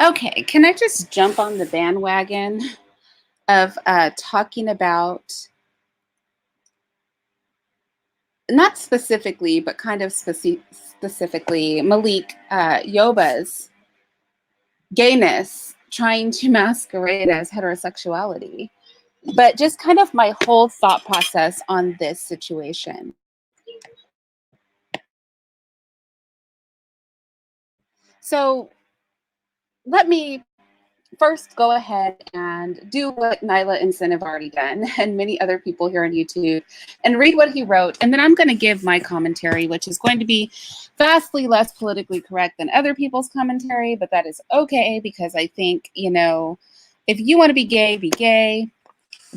Okay, can I just jump on the bandwagon of talking about, not specifically, but kind of specifically, Malik Yoba's gayness trying to masquerade as heterosexuality, but just kind of my whole thought process on this situation. So let me first go ahead and do what Nyla and Sin have already done, and many other people here on YouTube, and read what he wrote. And then I'm going to give my commentary, which is going to be vastly less politically correct than other people's commentary, but that is okay because I think, if you want to be gay, be gay.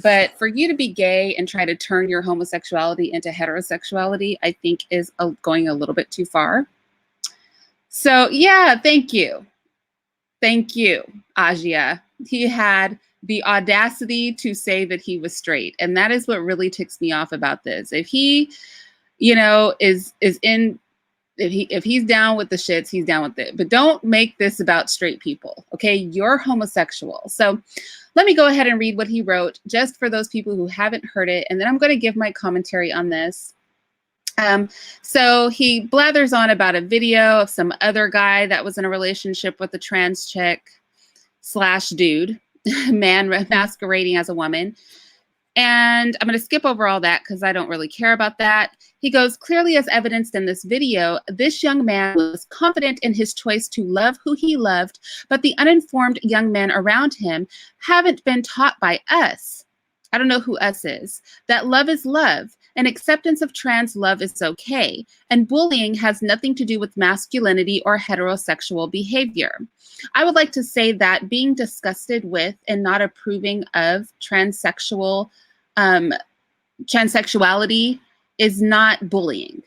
But for you to be gay and try to turn your homosexuality into heterosexuality, I think is going a little bit too far. So yeah, thank you. Thank you, Ajia. He had the audacity to say that he was straight. And that is what really ticks me off about this. If he, if he's down with the shits, he's down with it. But don't make this about straight people. Okay, you're homosexual. So let me go ahead and read what he wrote just for those people who haven't heard it. And then I'm going to give my commentary on this. So he blathers on about a video of some other guy that was in a relationship with a trans chick / dude, man masquerading as a woman. And I'm going to skip over all that because I don't really care about that. He goes, clearly as evidenced in this video, this young man was confident in his choice to love who he loved, but the uninformed young men around him haven't been taught by us. I don't know who us is. That love is love. And acceptance of trans love is okay. And bullying has nothing to do with masculinity or heterosexual behavior. I would like to say that being disgusted with and not approving of transsexuality is not bullying.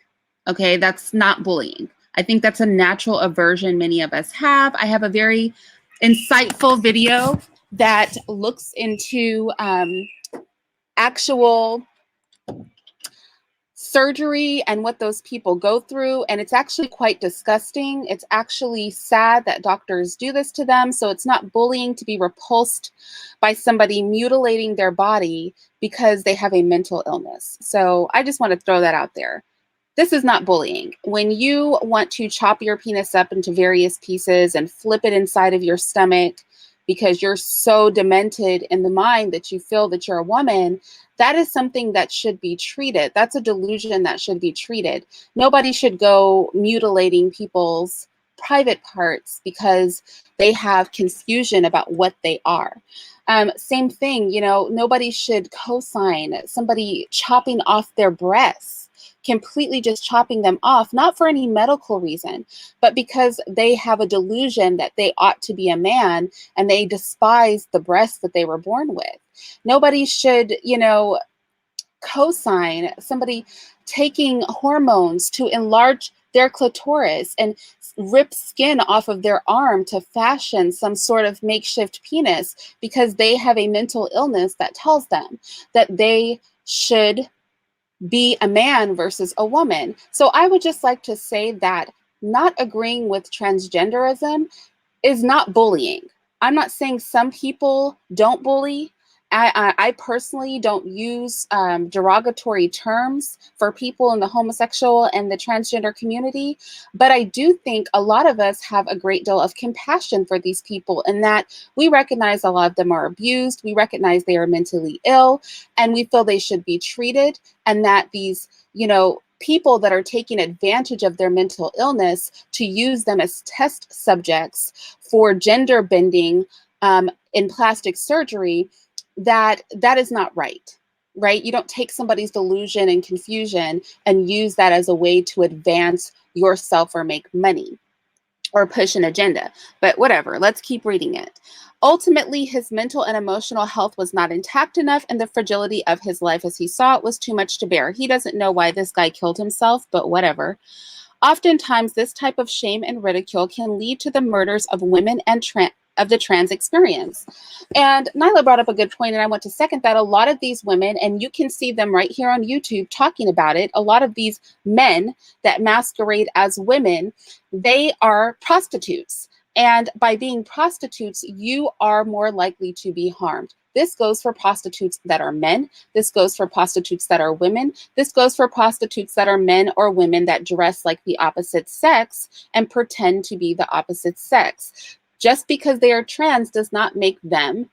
Okay, that's not bullying. I think that's a natural aversion many of us have. I have a very insightful video that looks into actual surgery and what those people go through, and it's actually quite disgusting. It's actually sad that doctors do this to them. So it's not bullying to be repulsed by somebody mutilating their body because they have a mental illness. So I just want to throw that out there. This is not bullying. When you want to chop your penis up into various pieces and flip it inside of your stomach because you're so demented in the mind that you feel that you're a woman, that is something that should be treated. That's a delusion that should be treated. Nobody should go mutilating people's private parts because they have confusion about what they are. Same thing, nobody should cosign somebody chopping off their breasts, completely just chopping them off, not for any medical reason, but because they have a delusion that they ought to be a man and they despise the breasts that they were born with. Nobody should, cosign somebody taking hormones to enlarge their clitoris and rip skin off of their arm to fashion some sort of makeshift penis because they have a mental illness that tells them that they should be a man versus a woman. So I would just like to say that not agreeing with transgenderism is not bullying. I'm not saying some people don't bully. I personally don't use derogatory terms for people in the homosexual and the transgender community, but I do think a lot of us have a great deal of compassion for these people in that we recognize a lot of them are abused, we recognize they are mentally ill, and we feel they should be treated, and that these, people that are taking advantage of their mental illness to use them as test subjects for gender bending in plastic surgery, that is not right. You don't take somebody's delusion and confusion and use that as a way to advance yourself or make money or push an agenda. But whatever, let's keep reading it. Ultimately, his mental and emotional health was not intact enough, and the fragility of his life as he saw it was too much to bear. He doesn't know why this guy killed himself, but whatever. Oftentimes, this type of shame and ridicule can lead to the murders of women and of the trans experience. And Nyla brought up a good point, and I want to second that. A lot of these women, and you can see them right here on YouTube talking about it, a lot of these men that masquerade as women, they are prostitutes. And by being prostitutes, you are more likely to be harmed. This goes for prostitutes that are men. This goes for prostitutes that are women. This goes for prostitutes that are men or women that dress like the opposite sex and pretend to be the opposite sex. Just because they are trans does not make them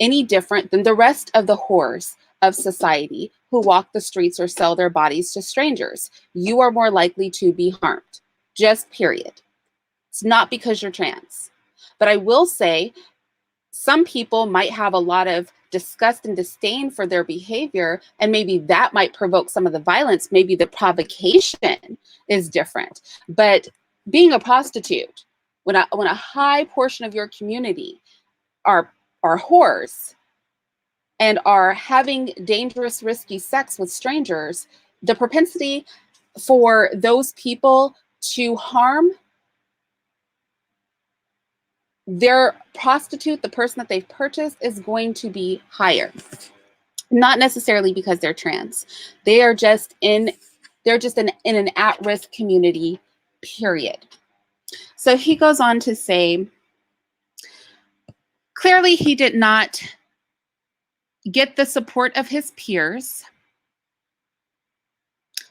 any different than the rest of the whores of society who walk the streets or sell their bodies to strangers. You are more likely to be harmed. Just period. It's not because you're trans. But I will say, some people might have a lot of disgust and disdain for their behavior, and maybe that might provoke some of the violence. Maybe the provocation is different. But being a prostitute, when a high portion of your community are whores and are having dangerous, risky sex with strangers, the propensity for those people to harm their prostitute, the person that they've purchased, is going to be higher. Not necessarily because they're trans. They are just in an at-risk community, period. So he goes on to say, clearly he did not get the support of his peers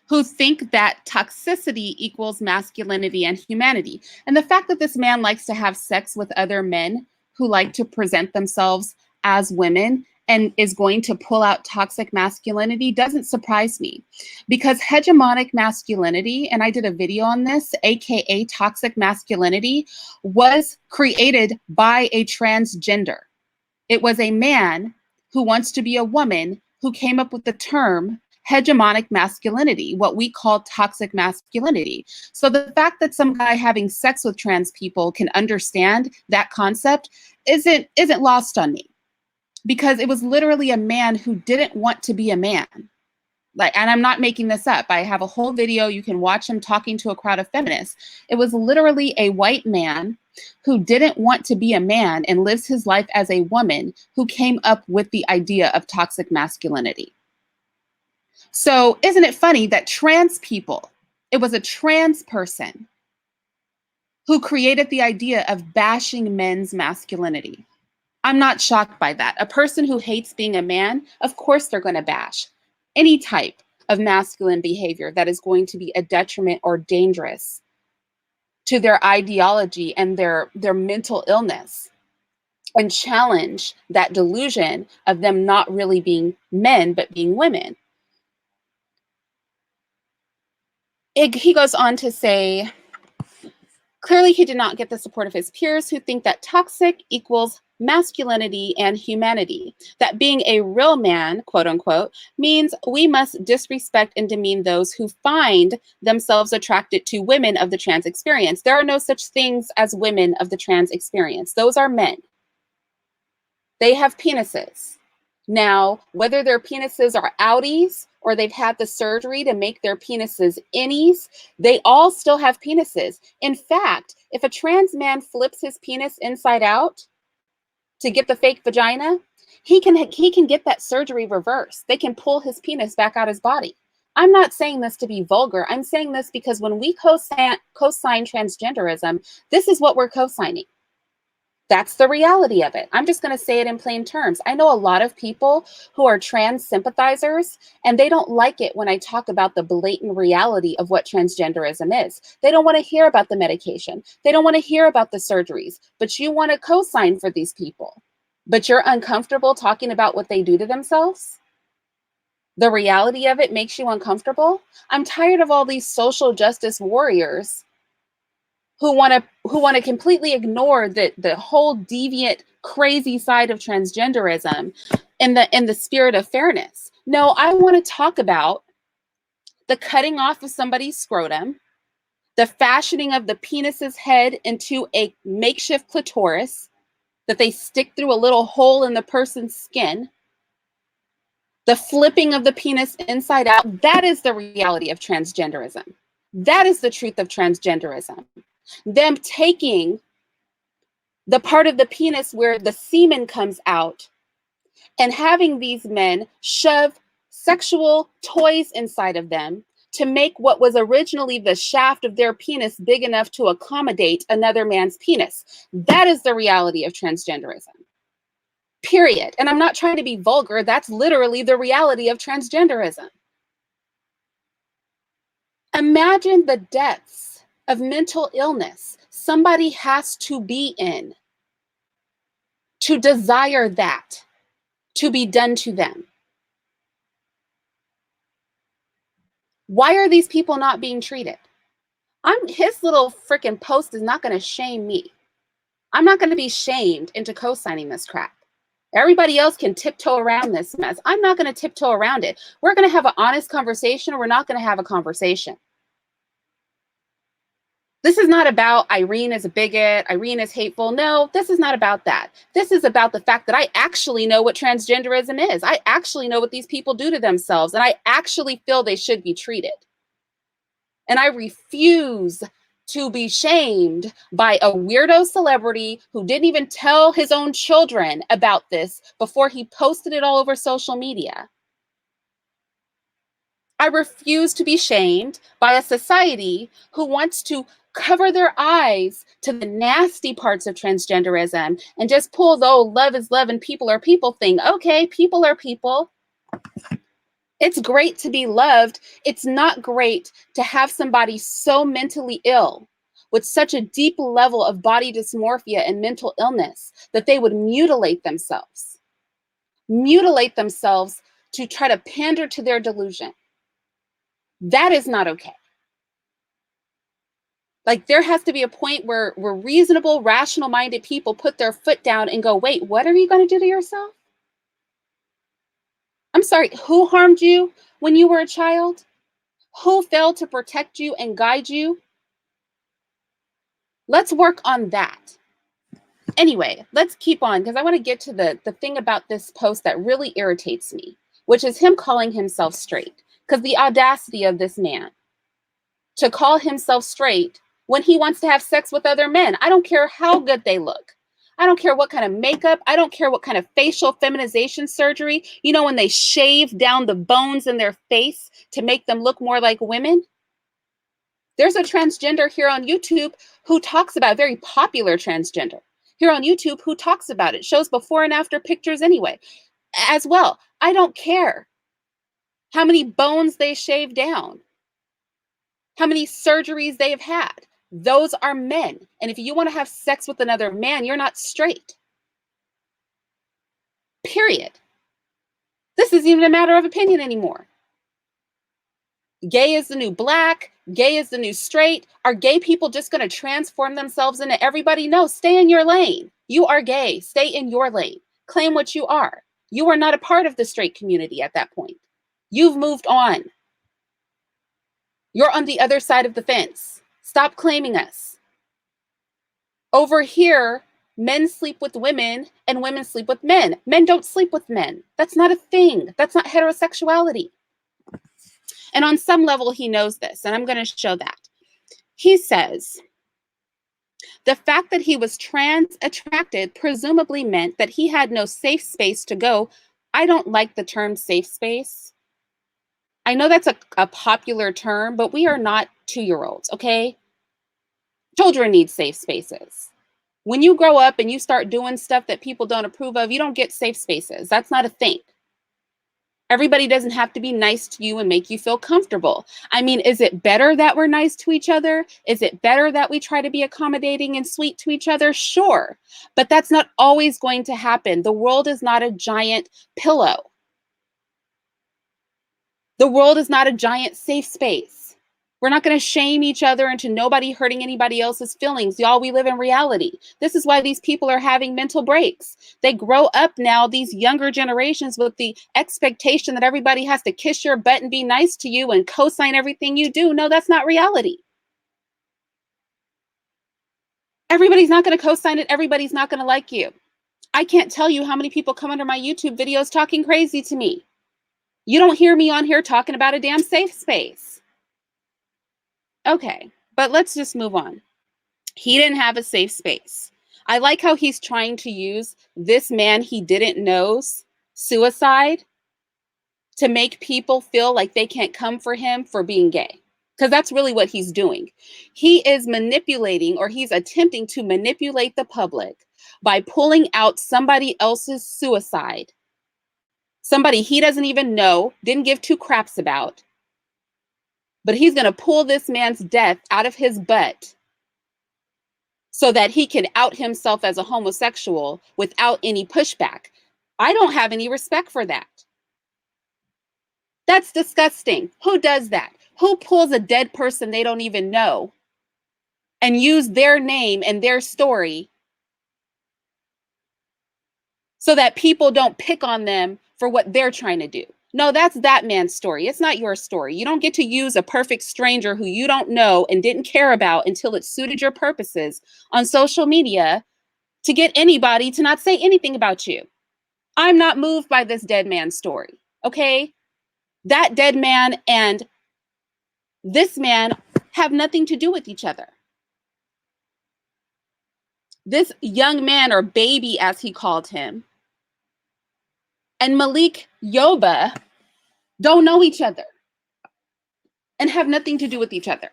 who think that toxicity equals masculinity and humanity. And the fact that this man likes to have sex with other men who like to present themselves as women and is going to pull out toxic masculinity doesn't surprise me, because hegemonic masculinity, and I did a video on this, AKA toxic masculinity, was created by a transgender. It was a man who wants to be a woman who came up with the term hegemonic masculinity, what we call toxic masculinity. So the fact that some guy having sex with trans people can understand that concept isn't lost on me, because it was literally a man who didn't want to be a man. And I'm not making this up. I have a whole video. You can watch him talking to a crowd of feminists. It was literally a white man who didn't want to be a man and lives his life as a woman who came up with the idea of toxic masculinity. So isn't it funny that trans people, it was a trans person who created the idea of bashing men's masculinity? I'm not shocked by that. A person who hates being a man, of course they're going to bash any type of masculine behavior that is going to be a detriment or dangerous to their ideology and their mental illness, and challenge that delusion of them not really being men, but being women. He goes on to say, clearly he did not get the support of his peers who think that toxic equals masculinity and humanity, that being a real man, quote unquote, means we must disrespect and demean those who find themselves attracted to women of the trans experience. There are no such things as women of the trans experience. Those are men. They have penises. Now, whether their penises are outies or they've had the surgery to make their penises innies, they all still have penises. In fact, if a trans man flips his penis inside out to get the fake vagina, he can get that surgery reversed. They can pull his penis back out his body. I'm not saying this to be vulgar. I'm saying this because when we cosign transgenderism, this is what we're cosigning. That's the reality of it. I'm just going to say it in plain terms. I know a lot of people who are trans sympathizers, and they don't like it when I talk about the blatant reality of what transgenderism is. They don't want to hear about the medication. They don't want to hear about the surgeries, but you want to co-sign for these people. But you're uncomfortable talking about what they do to themselves? The reality of it makes you uncomfortable? I'm tired of all these social justice warriors who want to completely ignore the whole deviant, crazy side of transgenderism in the spirit of fairness. No, I want to talk about the cutting off of somebody's scrotum, the fashioning of the penis's head into a makeshift clitoris that they stick through a little hole in the person's skin, the flipping of the penis inside out. That is the reality of transgenderism. That is the truth of transgenderism. Them taking the part of the penis where the semen comes out and having these men shove sexual toys inside of them to make what was originally the shaft of their penis big enough to accommodate another man's penis. That is the reality of transgenderism. Period. And I'm not trying to be vulgar. That's literally the reality of transgenderism. Imagine the depths of mental illness somebody has to be in to desire that to be done to them. Why are these people not being treated? His little freaking post is not going to shame me. I'm not going to be shamed into co-signing this crap. Everybody else can tiptoe around this mess. I'm not going to tiptoe around it. We're going to have an honest conversation, or we're not going to have a conversation. This is not about Irene is a bigot, Irene is hateful. No, this is not about that. This is about the fact that I actually know what transgenderism is. I actually know what these people do to themselves, and I actually feel they should be treated. And I refuse to be shamed by a weirdo celebrity who didn't even tell his own children about this before he posted it all over social media. I refuse to be shamed by a society who wants to cover their eyes to the nasty parts of transgenderism and just pull the old love is love and people are people thing. Okay, people are people. It's great to be loved. It's not great to have somebody so mentally ill with such a deep level of body dysmorphia and mental illness that they would mutilate themselves to try to pander to their delusion. That is not okay. Like, there has to be a point where reasonable, rational-minded people put their foot down and go, wait, what are you going to do to yourself? I'm sorry, who harmed you when you were a child? Who failed to protect you and guide you? Let's work on that. Anyway, let's keep on, because I want to get to the thing about this post that really irritates me, which is him calling himself straight. Because the audacity of this man to call himself straight when he wants to have sex with other men. I don't care how good they look. I don't care what kind of makeup. I don't care what kind of facial feminization surgery. You know, when they shave down the bones in their face to make them look more like women. There's a transgender here on YouTube who talks about, very popular transgender here on YouTube who talks about it, shows before and after pictures anyway, as well. I don't care how many bones they shave down, how many surgeries they've had. Those are men. And if you want to have sex with another man, you're not straight. Period. This isn't even a matter of opinion anymore. Gay is the new black. Gay is the new straight. Are gay people just going to transform themselves into everybody? No, stay in your lane. You are gay. Stay in your lane. Claim what you are. You are not a part of the straight community at that point. You've moved on. You're on the other side of the fence. Stop claiming us. Over here, men sleep with women and women sleep with men. Men don't sleep with men. That's not a thing. That's not heterosexuality. And on some level, he knows this, and I'm going to show that. He says, the fact that he was trans attracted presumably meant that he had no safe space to go. I don't like the term safe space. I know that's a popular term, but we are not 2-year-olds, okay? Children need safe spaces. When you grow up and you start doing stuff that people don't approve of, you don't get safe spaces. That's not a thing. Everybody doesn't have to be nice to you and make you feel comfortable. I mean, is it better that we're nice to each other? Is it better that we try to be accommodating and sweet to each other? Sure. But that's not always going to happen. The world is not a giant pillow. The world is not a giant safe space. We're not going to shame each other into nobody hurting anybody else's feelings. Y'all, we live in reality. This is why these people are having mental breaks. They grow up now, these younger generations, with the expectation that everybody has to kiss your butt and be nice to you and co-sign everything you do. No, that's not reality. Everybody's not going to co-sign it. Everybody's not going to like you. I can't tell you how many people come under my YouTube videos talking crazy to me. You don't hear me on here talking about a damn safe space. Okay, but let's just move on. He didn't have a safe space. I like how he's trying to use this man he didn't know's suicide to make people feel like they can't come for him for being gay. Because that's really what he's doing. He is manipulating, or he's attempting to manipulate the public by pulling out somebody else's suicide, somebody he doesn't even know, didn't give two craps about, but he's going to pull this man's death out of his butt so that he can out himself as a homosexual without any pushback. I don't have any respect for that. That's disgusting. Who does that? Who pulls a dead person they don't even know and use their name and their story so that people don't pick on them for what they're trying to do? No, that's that man's story. It's not your story. You don't get to use a perfect stranger who you don't know and didn't care about until it suited your purposes on social media to get anybody to not say anything about you. I'm not moved by this dead man's story, okay? That dead man and this man have nothing to do with each other. This young man, or baby as he called him, and Malik Yoba don't know each other and have nothing to do with each other.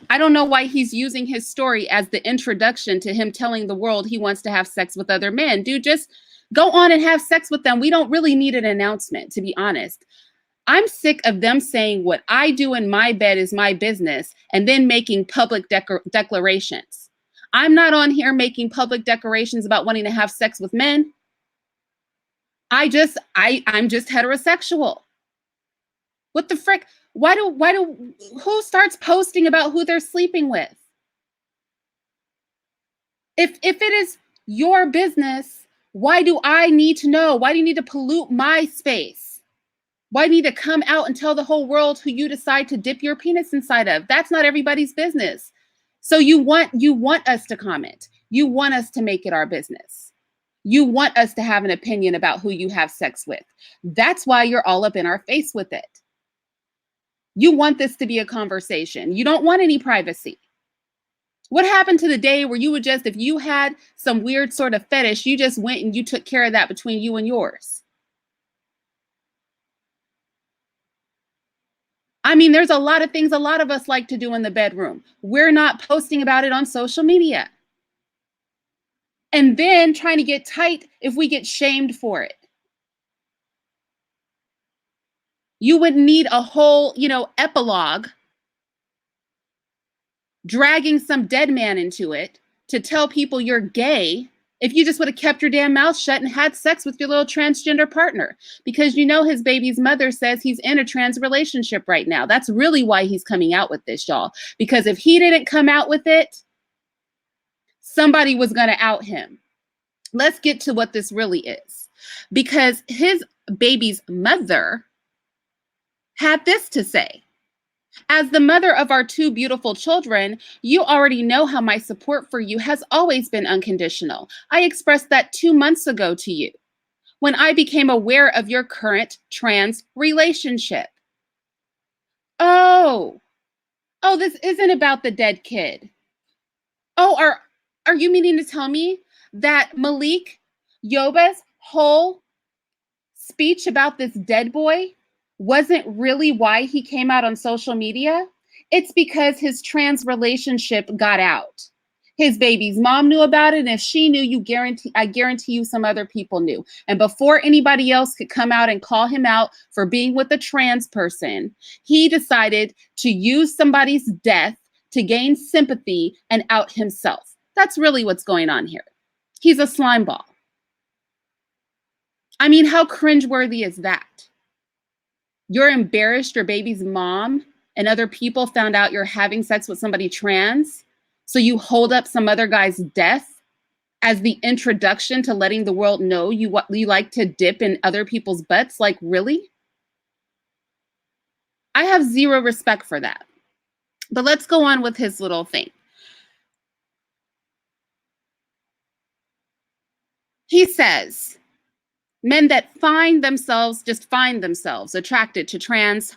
I don't know why he's using his story as the introduction to him telling the world he wants to have sex with other men. Dude, just go on and have sex with them. We don't really need an announcement, to be honest. I'm sick of them saying what I do in my bed is my business and then making public declarations. I'm not on here making public declarations about wanting to have sex with men. I'm just heterosexual. What the frick? Who starts posting about who they're sleeping with? If it is your business, why do I need to know? Why do you need to pollute my space? Why do you need to come out and tell the whole world who you decide to dip your penis inside of? That's not everybody's business. So you want us to comment. You want us to make it our business. You want us to have an opinion about who you have sex with. That's why you're all up in our face with it. You want this to be a conversation. You don't want any privacy. What happened to the day where you would just, if you had some weird sort of fetish, you just went and you took care of that between you and yours? I mean, there's a lot of things a lot of us like to do in the bedroom. We're not posting about it on social media. And then trying to get tight if we get shamed for it. You would need a whole, epilogue dragging some dead man into it to tell people you're gay if you just would have kept your damn mouth shut and had sex with your little transgender partner. Because his baby's mother says he's in a trans relationship right now. That's really why he's coming out with this, y'all. Because if he didn't come out with it, somebody was going to out him. Let's get to what this really is. Because his baby's mother had this to say. As the mother of our two beautiful children, you already know how my support for you has always been unconditional. I expressed that 2 months ago to you when I became aware of your current trans relationship. Oh, this isn't about the dead kid. Oh, are you meaning to tell me that Malik Yoba's whole speech about this dead boy wasn't really why he came out on social media? It's because his trans relationship got out. His baby's mom knew about it, and if she knew, I guarantee you some other people knew. And before anybody else could come out and call him out for being with a trans person, he decided to use somebody's death to gain sympathy and out himself. That's really what's going on here. He's a slime ball. I mean, how cringeworthy is that? You're embarrassed your baby's mom and other people found out you're having sex with somebody trans, so you hold up some other guy's death as the introduction to letting the world know you like to dip in other people's butts? Like, really? I have zero respect for that. But let's go on with his little thing. He says, men that find themselves attracted to trans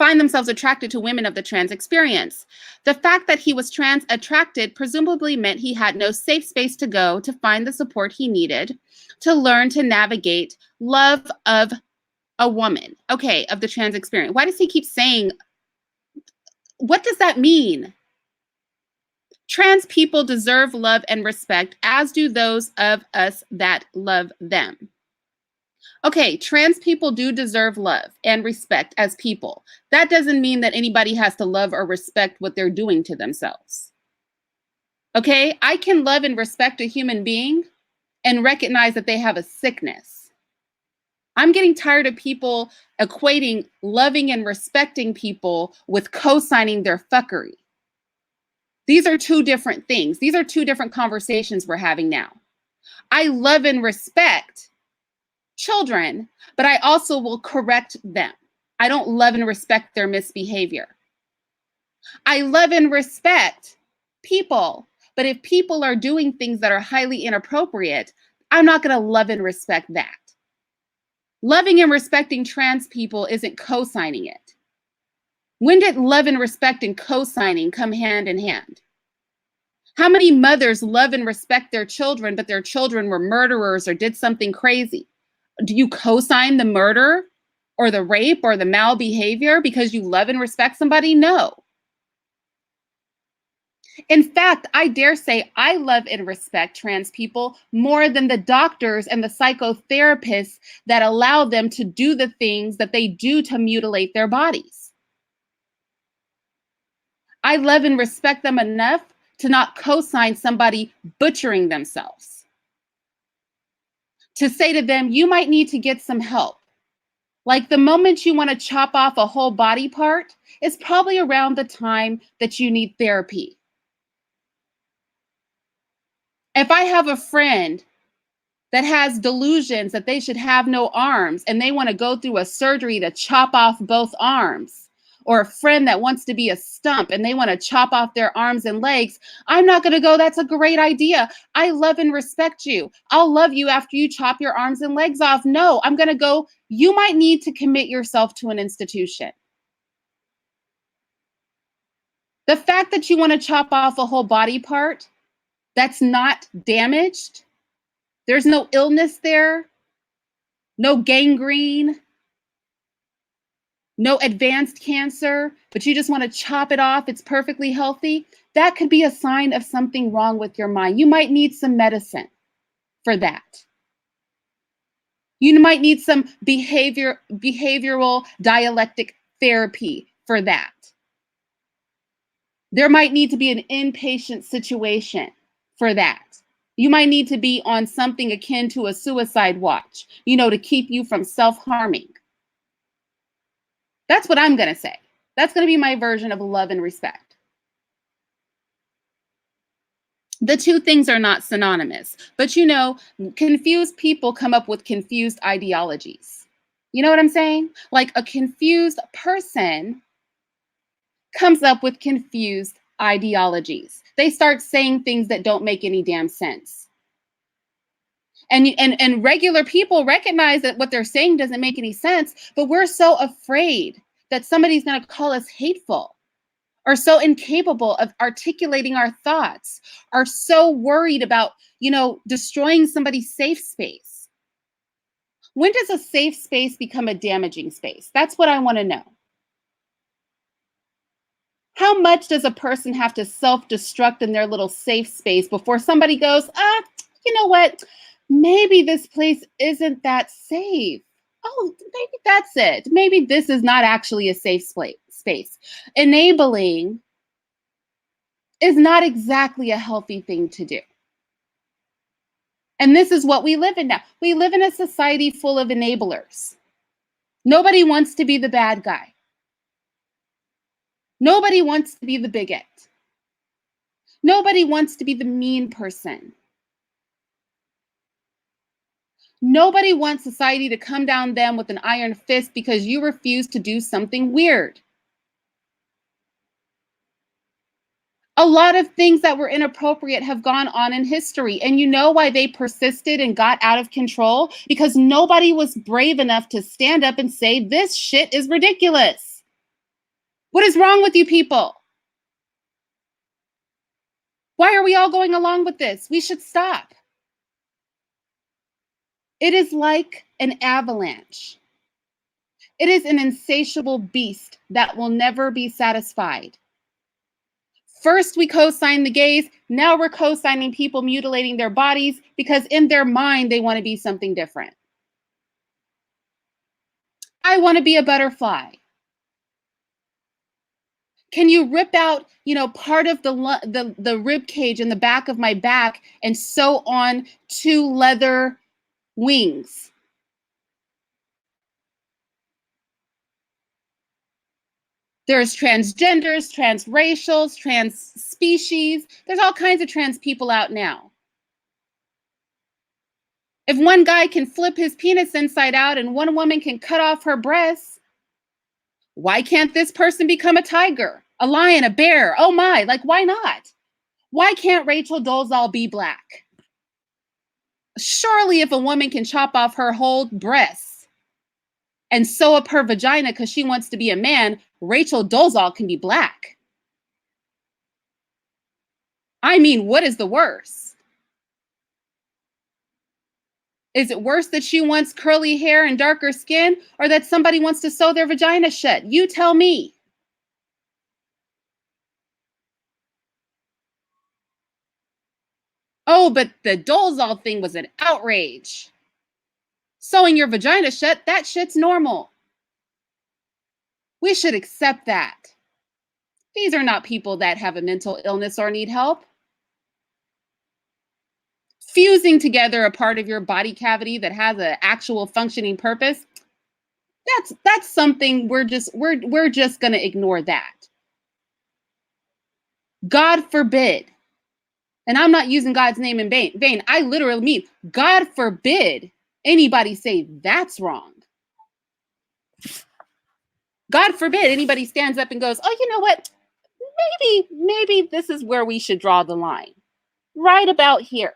find themselves attracted to women of the trans experience. The fact that he was trans attracted presumably meant he had no safe space to go to find the support he needed to learn to navigate love of a woman. Okay, of the trans experience. Why does he keep saying, what does that mean? Trans people deserve love and respect, as do those of us that love them. Okay, trans people do deserve love and respect as people. That doesn't mean that anybody has to love or respect what they're doing to themselves. Okay, I can love and respect a human being and recognize that they have a sickness. I'm getting tired of people equating loving and respecting people with co-signing their fuckery. These are two different things. These are two different conversations we're having now. I love and respect children, but I also will correct them. I don't love and respect their misbehavior. I love and respect people, but if people are doing things that are highly inappropriate, I'm not going to love and respect that. Loving and respecting trans people isn't co-signing it. When did love and respect and co-signing come hand in hand? How many mothers love and respect their children, but their children were murderers or did something crazy? Do you co-sign the murder or the rape or the malbehavior because you love and respect somebody? No. In fact, I dare say I love and respect trans people more than the doctors and the psychotherapists that allow them to do the things that they do to mutilate their bodies. I love and respect them enough to not co-sign somebody butchering themselves. To say to them, you might need to get some help. Like the moment you want to chop off a whole body part is probably around the time that you need therapy. If I have a friend that has delusions that they should have no arms and they want to go through a surgery to chop off both arms, or a friend that wants to be a stump and they want to chop off their arms and legs, I'm not going to go, that's a great idea. I love and respect you. I'll love you after you chop your arms and legs off. No, I'm going to go, you might need to commit yourself to an institution. The fact that you want to chop off a whole body part that's not damaged, there's no illness there, no gangrene, no advanced cancer, but you just want to chop it off, it's perfectly healthy, that could be a sign of something wrong with your mind. You might need some medicine for that. You might need some behavioral dialectic therapy for that. There might need to be an inpatient situation for that. You might need to be on something akin to a suicide watch, to keep you from self-harming. That's what I'm going to say. That's going to be my version of love and respect. The two things are not synonymous, but confused people come up with confused ideologies. You know what I'm saying? Like a confused person comes up with confused ideologies. They start saying things that don't make any damn sense. And regular people recognize that what they're saying doesn't make any sense, but we're so afraid that somebody's going to call us hateful, or so incapable of articulating our thoughts, are so worried about, destroying somebody's safe space. When does a safe space become a damaging space? That's what I want to know. How much does a person have to self-destruct in their little safe space before somebody goes, you know what? Maybe this place isn't that safe. Oh, maybe that's it. Maybe this is not actually a safe space. Enabling is not exactly a healthy thing to do. And this is what we live in now. We live in a society full of enablers. Nobody wants to be the bad guy. Nobody wants to be the bigot. Nobody wants to be the mean person. Nobody wants society to come down them with an iron fist because you refuse to do something weird. A lot of things that were inappropriate have gone on in history. And you know why they persisted and got out of control? Because nobody was brave enough to stand up and say, this shit is ridiculous. What is wrong with you people? Why are we all going along with this? We should stop. It is like an avalanche. It is an insatiable beast that will never be satisfied. First, we co-sign the gays. Now we're co-signing people mutilating their bodies because in their mind, they want to be something different. I want to be a butterfly. Can you rip out, part of the rib cage in the back of my back and sew on 2 leather wings? There's transgenders, transracials, trans species. There's all kinds of trans people out now. If one guy can flip his penis inside out and one woman can cut off her breasts, why can't this person become a tiger, a lion, a bear? Oh my, like, why not? Why can't Rachel Dolezal be black? Surely if a woman can chop off her whole breasts and sew up her vagina because she wants to be a man, Rachel Dolezal can be black. I mean, what is the worst? Is it worse that she wants curly hair and darker skin, or that somebody wants to sew their vagina shut? You tell me. Oh, but the Dolezal thing was an outrage. Sewing your vagina shut, that shit's normal. We should accept that. These are not people that have a mental illness or need help. Fusing together a part of your body cavity that has an actual functioning purpose, that's something we're just going to ignore that. God forbid, and I'm not using God's name in vain. I literally mean, God forbid anybody say that's wrong. God forbid anybody stands up and goes, oh, you know what? Maybe this is where we should draw the line. Right about here.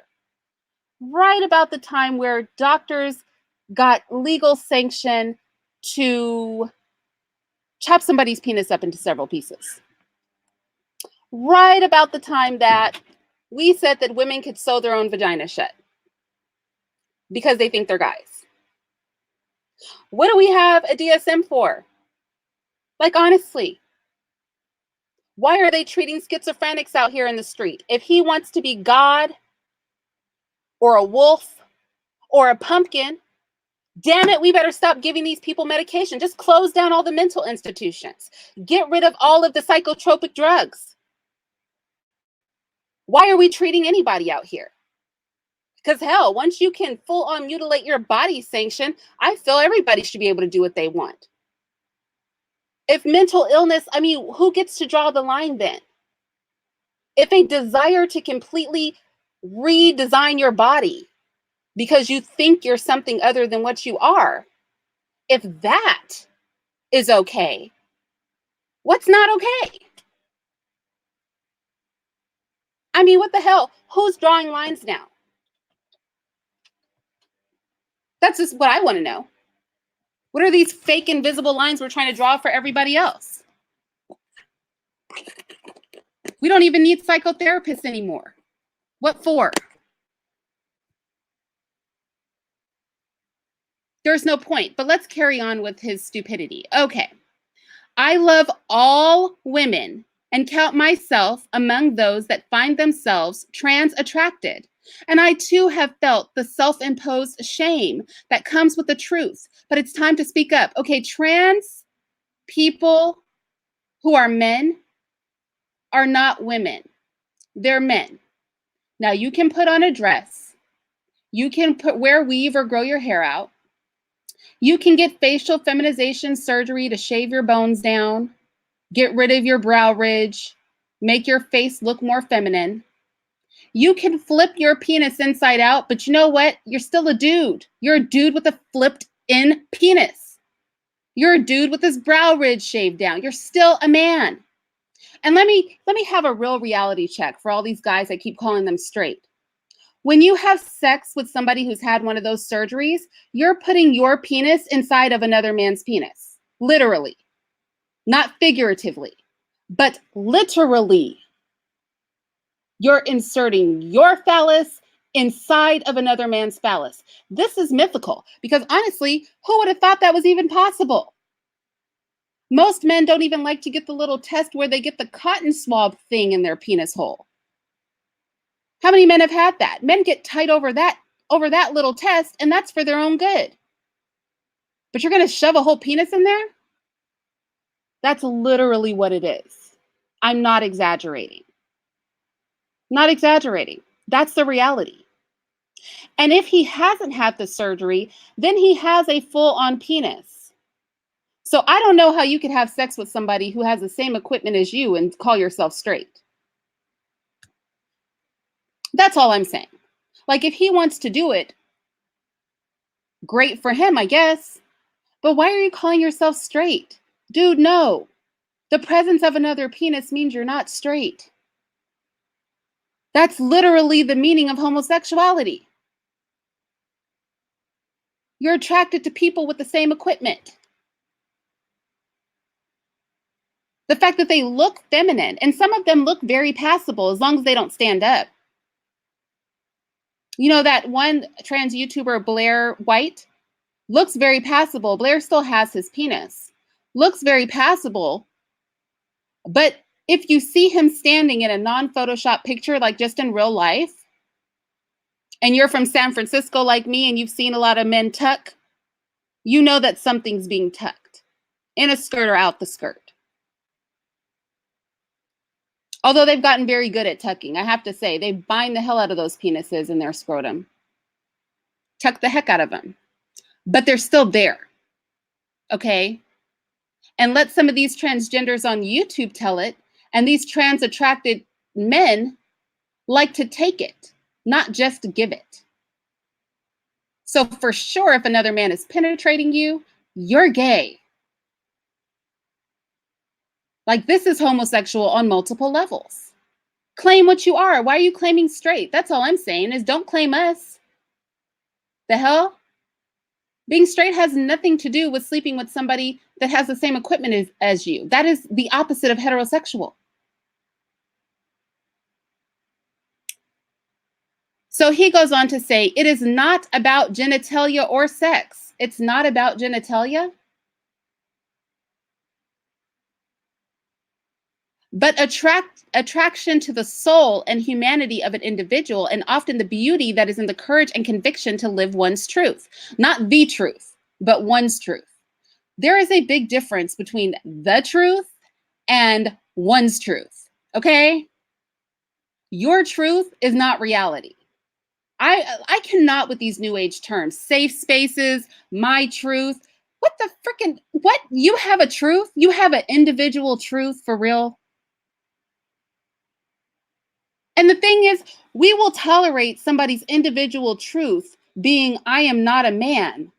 Right about the time where doctors got legal sanction to chop somebody's penis up into several pieces. Right about the time that we said that women could sew their own vagina shut because they think they're guys. What do we have a DSM for? Like, honestly, why are they treating schizophrenics out here in the street? If he wants to be God or a wolf or a pumpkin, damn it, we better stop giving these people medication. Just close down all the mental institutions. Get rid of all of the psychotropic drugs. Why are we treating anybody out here? Because hell, once you can full on mutilate your body sanction, I feel everybody should be able to do what they want. If mental illness, I mean, who gets to draw the line then? If a desire to completely redesign your body because you think you're something other than what you are, if that is okay, what's not okay? I mean, what the hell? Who's drawing lines now? That's just what I want to know. What are these fake invisible lines we're trying to draw for everybody else? We don't even need psychotherapists anymore. What for? There's no point, but let's carry on with his stupidity. Okay. I love all women and count myself among those that find themselves trans attracted. And I too have felt the self-imposed shame that comes with the truth, but it's time to speak up. Okay, trans people who are men are not women. They're men. Now you can put on a dress. You can wear weave or grow your hair out. You can get facial feminization surgery to shave your bones down, get rid of your brow ridge, make your face look more feminine. You can flip your penis inside out, but you know what? You're still a dude. You're a dude with a flipped in penis. You're a dude with his brow ridge shaved down. You're still a man. And let me have a real reality check for all these guys that keep calling them straight. When you have sex with somebody who's had one of those surgeries, you're putting your penis inside of another man's penis, literally. not figuratively, but literally. You're inserting your phallus inside of another man's phallus. This is mythical because honestly, who would have thought that was even possible? Most men don't even like to get the little test where they get the cotton swab thing in their penis hole. How many men have had that? Men get tight over that little test, and that's for their own good. But you're going to shove a whole penis in there? That's literally what it is. I'm not exaggerating. Not exaggerating. That's the reality. And if he hasn't had the surgery, then he has a full-on penis. So I don't know how you could have sex with somebody who has the same equipment as you and call yourself straight. That's all I'm saying. Like, if he wants to do it, great for him, I guess. But why are you calling yourself straight? Dude, no. The presence of another penis means you're not straight. That's literally the meaning of homosexuality. You're attracted to people with the same equipment. The fact that they look feminine, and some of them look very passable as long as they don't stand up. You know that one trans YouTuber, Blair White, looks very passable. Blair still has his penis. Looks very passable. But if you see him standing in a non-Photoshop picture, like just in real life, and you're from San Francisco like me and you've seen a lot of men tuck, you know that something's being tucked in a skirt or out the skirt. Although they've gotten very good at tucking, I have to say, they bind the hell out of those penises in their scrotum. Tuck the heck out of them. But they're still there, okay? And let some of these transgenders on YouTube tell it, and these trans attracted men like to take it, not just give it. So for sure, if another man is penetrating you, you're gay. Like, this is homosexual on multiple levels. Claim what you are. Why are you claiming straight? That's all I'm saying is don't claim us. The hell? Being straight has nothing to do with sleeping with somebody that has the same equipment as you. That is the opposite of heterosexual. So he goes on to say, it is not about genitalia or sex. It's not about genitalia. But attraction to the soul and humanity of an individual, and often the beauty that is in the courage and conviction to live one's truth. Not the truth, but one's truth. There is a big difference between the truth and one's truth, okay? Your truth is not reality. I cannot with these new age terms, safe spaces, my truth. What the freaking, what? You have a truth? You have an individual truth for real? And the thing is, we will tolerate somebody's individual truth being, I am not a man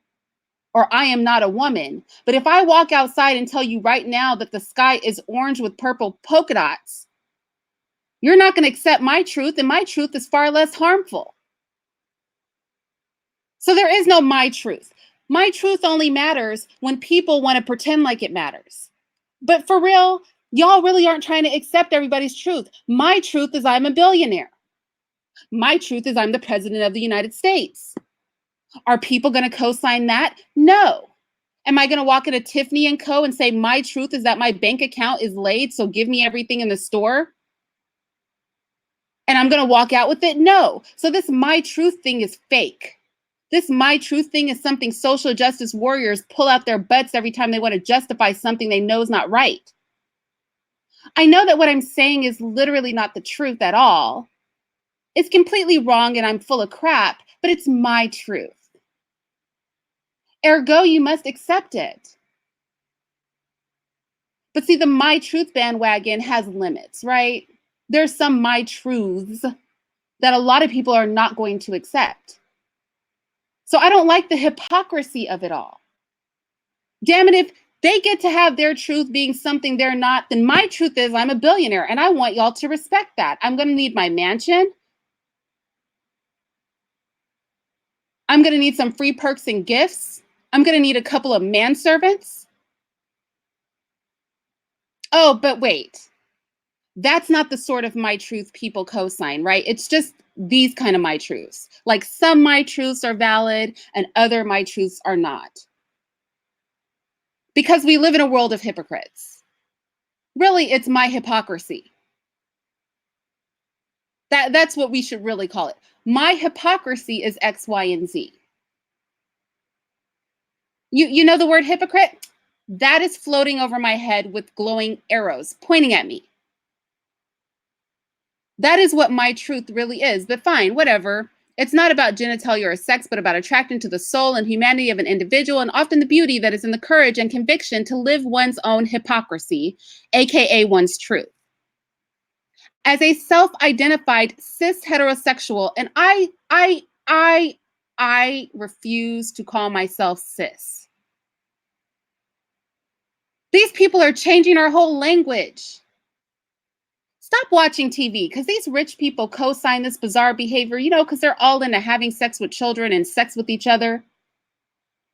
or I am not a woman. But if I walk outside and tell you right now that the sky is orange with purple polka dots, you're not going to accept my truth, and my truth is far less harmful. So there is no my truth. My truth only matters when people want to pretend like it matters. But for real, y'all really aren't trying to accept everybody's truth. My truth is I'm a billionaire. My truth is I'm the president of the United States. Are people going to co-sign that? No. Am I going to walk into Tiffany and Co. and say, my truth is that my bank account is laid, so give me everything in the store? And I'm going to walk out with it? No. So this my truth thing is fake. This my truth thing is something social justice warriors pull out their butts every time they want to justify something they know is not right. I know that what I'm saying is literally not the truth at all. It's completely wrong and I'm full of crap, but it's my truth. Ergo, you must accept it. But see, the my truth bandwagon has limits, right? There's some my truths that a lot of people are not going to accept. So I don't like the hypocrisy of it all. Damn it, if they get to have their truth being something they're not, then my truth is I'm a billionaire, and I want y'all to respect that. I'm going to need my mansion. I'm going to need some free perks and gifts. I'm going to need a couple of manservants. Oh, but wait. That's not the sort of my truth people cosign, right? It's just these kind of my truths. Like some my truths are valid and other my truths are not. Because we live in a world of hypocrites. Really, it's my hypocrisy. That's what we should really call it. My hypocrisy is X, Y, and Z. You know the word hypocrite? That is floating over my head with glowing arrows pointing at me. That is what my truth really is. But fine, whatever. It's not about genitalia or sex, but about attracting to the soul and humanity of an individual, and often the beauty that is in the courage and conviction to live one's own hypocrisy, aka one's truth. As a self-identified cis heterosexual, and I refuse to call myself cis. These people are changing our whole language. Stop watching TV because these rich people co-sign this bizarre behavior, because they're all into having sex with children and sex with each other.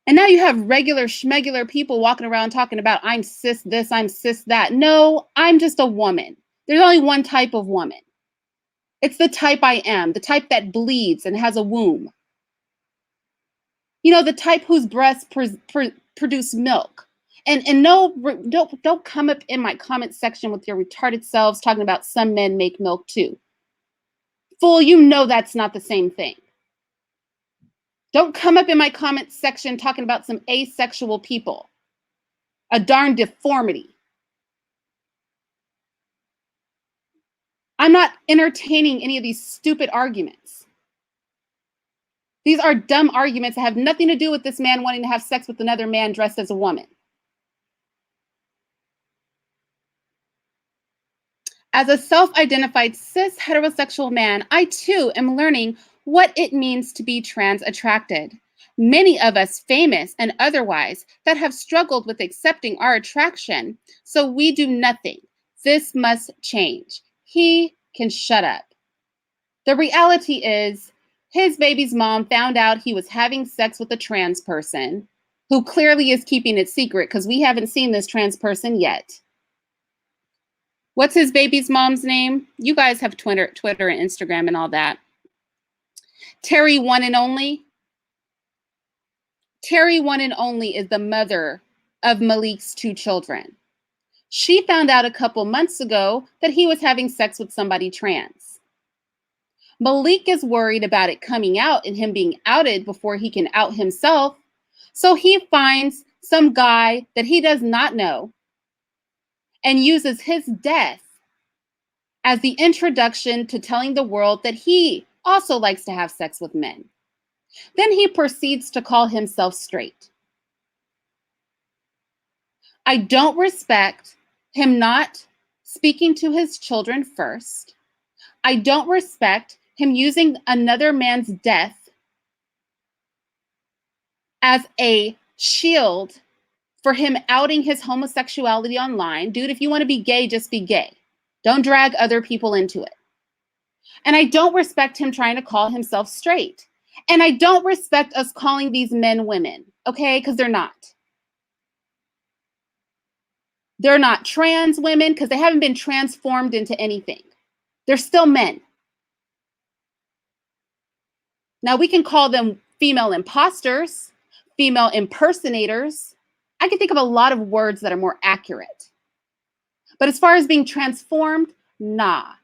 And now you have regular schmegular people walking around talking about I'm cis this, I'm cis that. No, I'm just a woman. There's only one type of woman. It's the type I am, the type that bleeds and has a womb. The type whose breasts produce milk. And no, don't come up in my comment section with your retarded selves talking about some men make milk too. Fool, that's not the same thing. Don't come up in my comment section talking about some asexual people. A darn deformity. I'm not entertaining any of these stupid arguments. These are dumb arguments that have nothing to do with this man wanting to have sex with another man dressed as a woman. As a self-identified cis heterosexual man, I too am learning what it means to be trans attracted. Many of us, famous and otherwise, that have struggled with accepting our attraction, so we do nothing. This must change. He can shut up. The reality is, his baby's mom found out he was having sex with a trans person, who clearly is keeping it secret because we haven't seen this trans person yet. What's his baby's mom's name? You guys have Twitter and Instagram and all that. Terry One and Only. Terry One and Only is the mother of Malik's 2 children. She found out a couple months ago that he was having sex with somebody trans. Malik is worried about it coming out and him being outed before he can out himself. So he finds some guy that he does not know and uses his death as the introduction to telling the world that he also likes to have sex with men. Then he proceeds to call himself straight. I don't respect him not speaking to his children first. I don't respect him using another man's death as a shield for him outing his homosexuality online. Dude, if you want to be gay, just be gay. Don't drag other people into it. And I don't respect him trying to call himself straight. And I don't respect us calling these men women, okay? Because they're not. They're not trans women because they haven't been transformed into anything. They're still men. Now we can call them female imposters, female impersonators. I can think of a lot of words that are more accurate. But as far as being transformed, nah.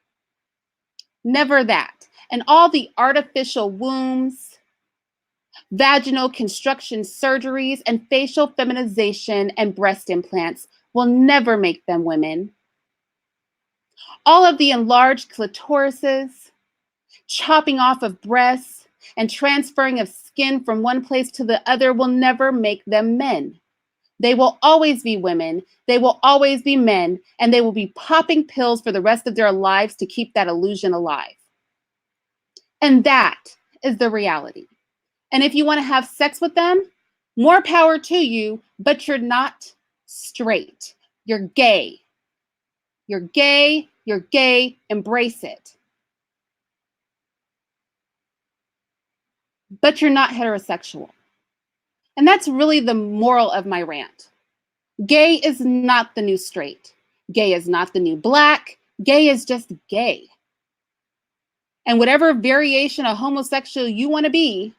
Never that. And all the artificial wombs, vaginal construction surgeries, and facial feminization and breast implants will never make them women. All of the enlarged clitorises, chopping off of breasts, and transferring of skin from one place to the other will never make them men. They will always be women, they will always be men, and they will be popping pills for the rest of their lives to keep that illusion alive. And that is the reality. And if you want to have sex with them, more power to you, but you're not straight. You're gay. You're gay, you're gay, embrace it. But you're not heterosexual. And that's really the moral of my rant. Gay is not the new straight. Gay is not the new black. Gay is just gay. And whatever variation of homosexual you want to be,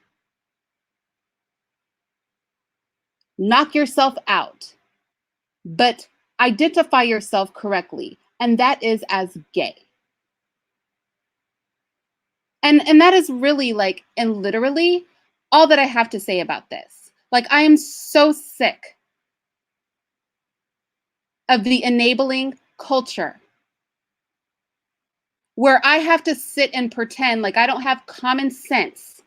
knock yourself out. But identify yourself correctly, and that is as gay. And that is really like, and literally all that I have to say about this. Like, I am so sick of the enabling culture where I have to sit and pretend like I don't have common sense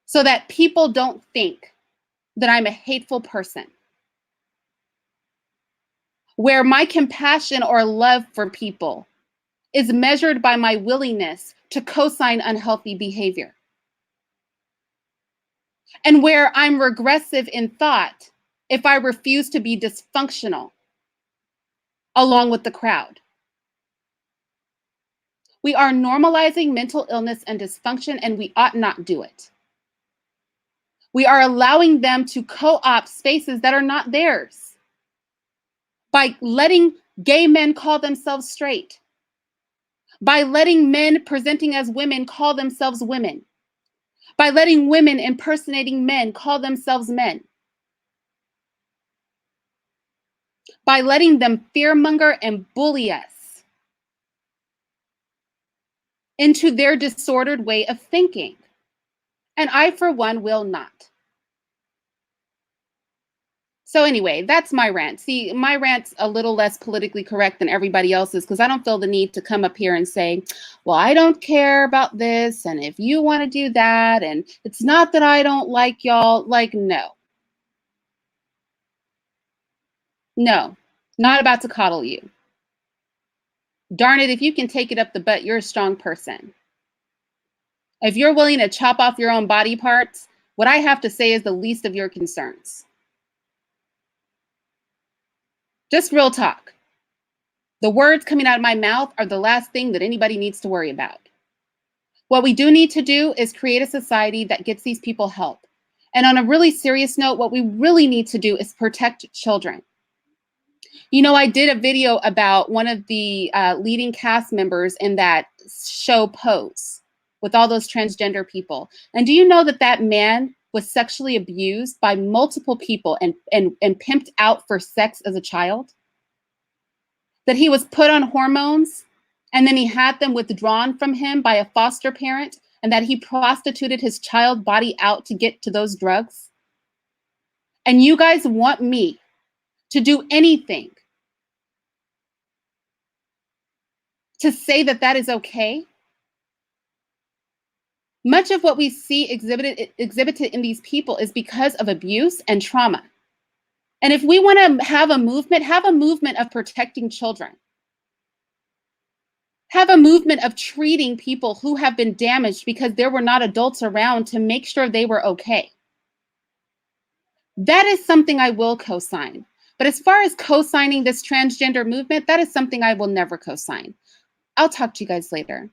so that people don't think that I'm a hateful person. Where my compassion or love for people is measured by my willingness to cosign unhealthy behavior. And where I'm regressive in thought if I refuse to be dysfunctional along with the crowd. We are normalizing mental illness and dysfunction, and we ought not do it. We are allowing them to co-opt spaces that are not theirs by letting gay men call themselves straight, by letting men presenting as women call themselves women, by letting women impersonating men call themselves men, by letting them fearmonger and bully us into their disordered way of thinking. And I, for one, will not. So anyway, that's my rant. See, my rant's a little less politically correct than everybody else's because I don't feel the need to come up here and say, well, I don't care about this, and if you want to do that, and it's not that I don't like y'all. Like, no. No, not about to coddle you. Darn it, if you can take it up the butt, you're a strong person. If you're willing to chop off your own body parts, what I have to say is the least of your concerns. Just real talk. The words coming out of my mouth are the last thing that anybody needs to worry about. What we do need to do is create a society that gets these people help. And on a really serious note, what we really need to do is protect children. You know, I did a video about one of the leading cast members in that show Pose with all those transgender people. And do you know that that man was sexually abused by multiple people and pimped out for sex as a child? That he was put on hormones and then he had them withdrawn from him by a foster parent, and that he prostituted his child body out to get to those drugs? And you guys want me to do anything to say that that is okay? Much of what we see exhibited in these people is because of abuse and trauma. And if we want to have a movement of protecting children. Have a movement of treating people who have been damaged because there were not adults around to make sure they were okay. That is something I will co-sign. But as far as co-signing this transgender movement, that is something I will never co-sign. I'll talk to you guys later.